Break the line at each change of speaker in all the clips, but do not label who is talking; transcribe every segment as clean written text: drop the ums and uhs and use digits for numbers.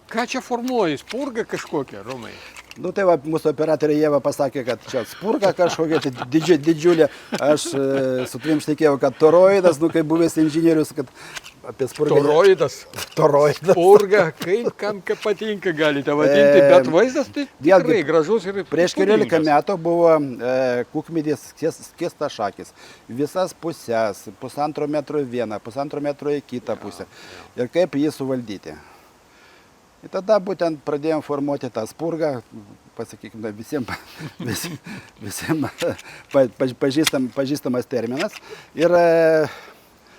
Ką čia formuoji? Spurga kažkokia, Romai?
Nu tai va, mūsų operatorė Ieva pasakė, kad čia spurga kažkokia, tai didžiulė. Aš su tavim šnekėjau, kad toroidas, nu kaip buvęs inžinierius, kad apie spurgą.
Toroidas.
Toroidas.
Spurga, kaip kam patinka galite vadinti, bet vaizdas tai tikrai gražus ir
prieš keliolika metų buvo kukmedis skiestas šakis. Visas pusės, 1,5 metro į vieną, 1,5 metro į kitą pusę. Ir kaip jį suvaldyti. Ir tada būtent pradėjom formuoti tą spurgą, pasakykime, visiems pažįstamas terminas. Ir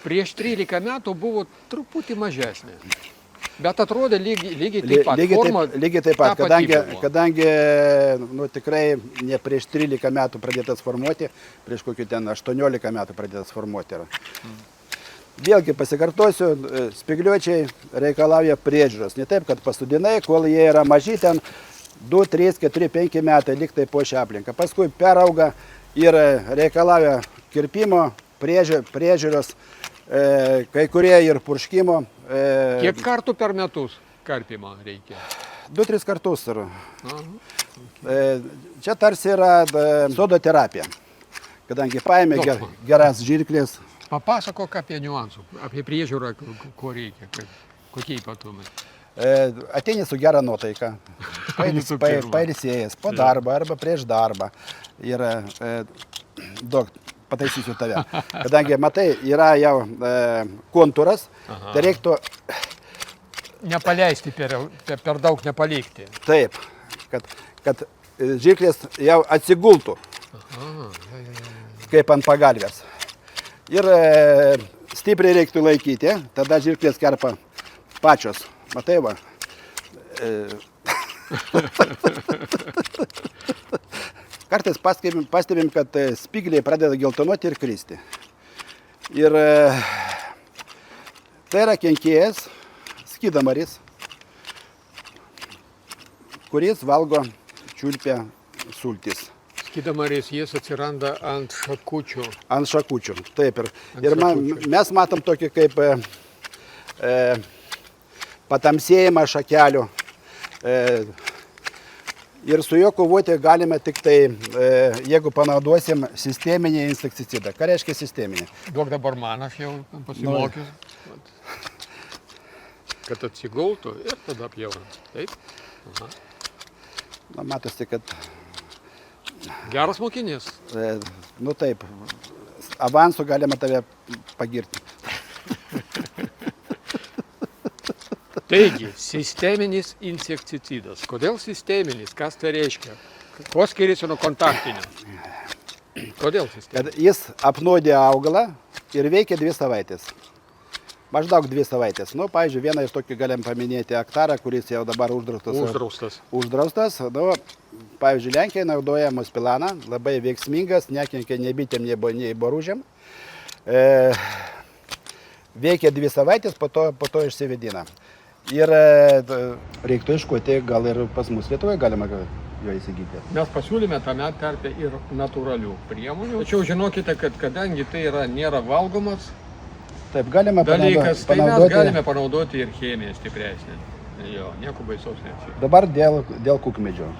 prieš 13 metų buvo truputį mažesnė, bet atrodė lygiai taip pat.
Lygiai taip pat, kadangi nu, tikrai ne prieš 13 metų pradėtas formuoti, prieš kokį ten 18 metų pradėtas formuoti. Vėlgi pasikartosiu, spygliuočiai reikalauja priežiūros. Ne taip, kad pasodinai, kol jie yra maži, ten 2, 3, 4, 5 metai liktai po šią aplinką. Paskui perauga ir reikalauja kirpimo, priežiūros, kai kurie ir purškimo.
Kiek kartų per metus karpimo reikia?
2-3 kartus. Čia tarsi yra sodo terapija, kadangi paėmė geras žirklės.
Papasakok apie niuansų, apie priežiūrą, ko reikia, kokie ypatumai.
Ateini su gera nuotaika, pailsėjęs po darbą arba prieš darbą. Ir pataisysiu tave. Kadangi, matai, yra jau kontūras, tai reiktų...
Nepaleisti, per daug nepalikti.
Taip, kad žirklės jau atsigultų, kaip ant pagalvės. Ir stipriai reiktų laikyti, tada žirklės kerpa pačios. Matai va. Kartais pastebim, kad spygliai pradeda geltonuoti ir kristi. Ir tai yra kenkėjas, skydamaris, kuris valgo čiulpę sultis.
Skydamaris, jis atsiranda ant šakučių.
Ant šakučių, taip. Ir mes matom tokį kaip patamsėjimą šakelių. Ir su juo kovoti galime tik tai, jeigu panaudosim sisteminį insekticidą. Ką reiškia sisteminį?
Duok dabar man, aš jau pasimokius. Kad atsigultų ir tada pjaunant. Taip?
Na, matosi, kad...
Geras mokinys.
Nu taip, avansu galima tave pagirti.
Taigi, sisteminis insekticidas. Kodėl sisteminis? Kas tai reiškia? Kuo skiriasi nuo kontaktinio? Kodėl sisteminis?
Jis apnuodė augalą ir veikia 2 savaitės. Maždaug 2 savaitės. Nu, pavyzdžiui, vieną iš tokių galim paminėti aktarą, kuris jau dabar uždraustas. Nu, pavyzdžiui, Lenkija naudoja muspilaną, labai veiksmingas, nekenkia nei bitėm, nei boružėm. Veikia 2 savaitės, po to išsivedina. Ir reiktų iškoti, gal ir pas mus Lietuvoje galima jo įsigyti.
Mes pasiūlėme tame tarpe ir natūralių priemonių. Tačiau žinokite, kad kadangi tai nėra valgomas,
taip, galima
dalykas, tai mes galime panaudoti ir chemiją stipresnę. Jo, nieko baisaus neatsitiks.
Dabar dėl kukmedžio.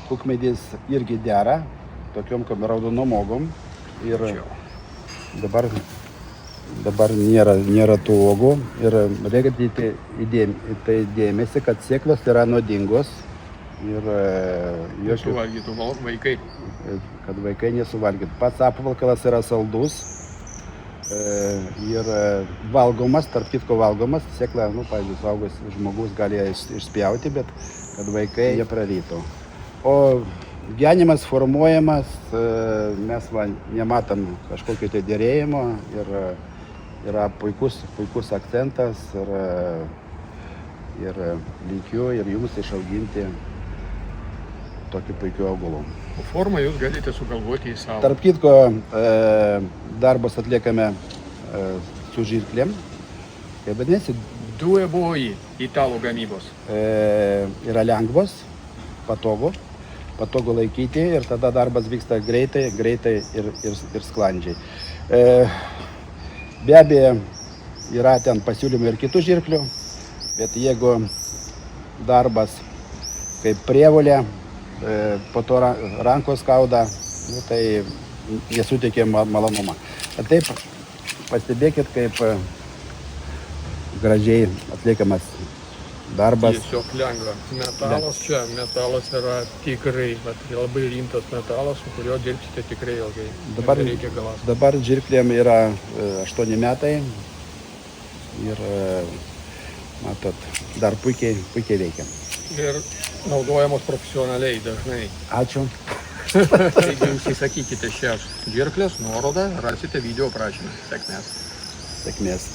Kukmedis irgi dera, tokiom kaip raudonom uogom. Ir dabar nėra tų uogų. Ir reikia į tai dėmesį, kad sėklos yra nuodingos. Ir
nesuvalgytų vaikai.
Kad vaikai nesuvalgytų. Pats apvalkalas yra saldus. Ir valgomas, tarp kitko valgomas, sėklą, nu, pavyzdžiui, suaugęs žmogus gali ją išspjauti, bet kad vaikai ją prarytų. O genimas formuojamas, mes nematom kažkokio tai derėjimo ir yra puikus akcentas ir linkiu ir jums išauginti tokį puikių augalų.
O formą jūs galite sugalvoti į savo.
Tarp kitko, darbus atliekame su žirklėm. Kaip vadinasi?
Dueboji italų gamybos.
Yra lengvos, patogu laikyti ir tada darbas vyksta greitai ir sklandžiai. Be abejo, yra ten pasiūlymų ir kitų žirklių, bet jeigu darbas, kaip prievolė, po to rankos skauda, nu, tai nesuteikė malonumą. Bet taip, pastebėkit, kaip gražiai atliekamas darbas.
Tiesiog lengva. Metalas yra tikrai, labai rimtas metalas, su kuriuo dirbsite tikrai ilgai. Reikia galas.
Dabar žirklėm yra 8 metai ir, matot, dar puikiai veikia.
Ir naudojamos profesionaliai dažnai.
Ačiū.
Jeigu užsisakykite šias žirklės, nuorodą rasite video aprašyme. Sėkmės.
Sėkmės.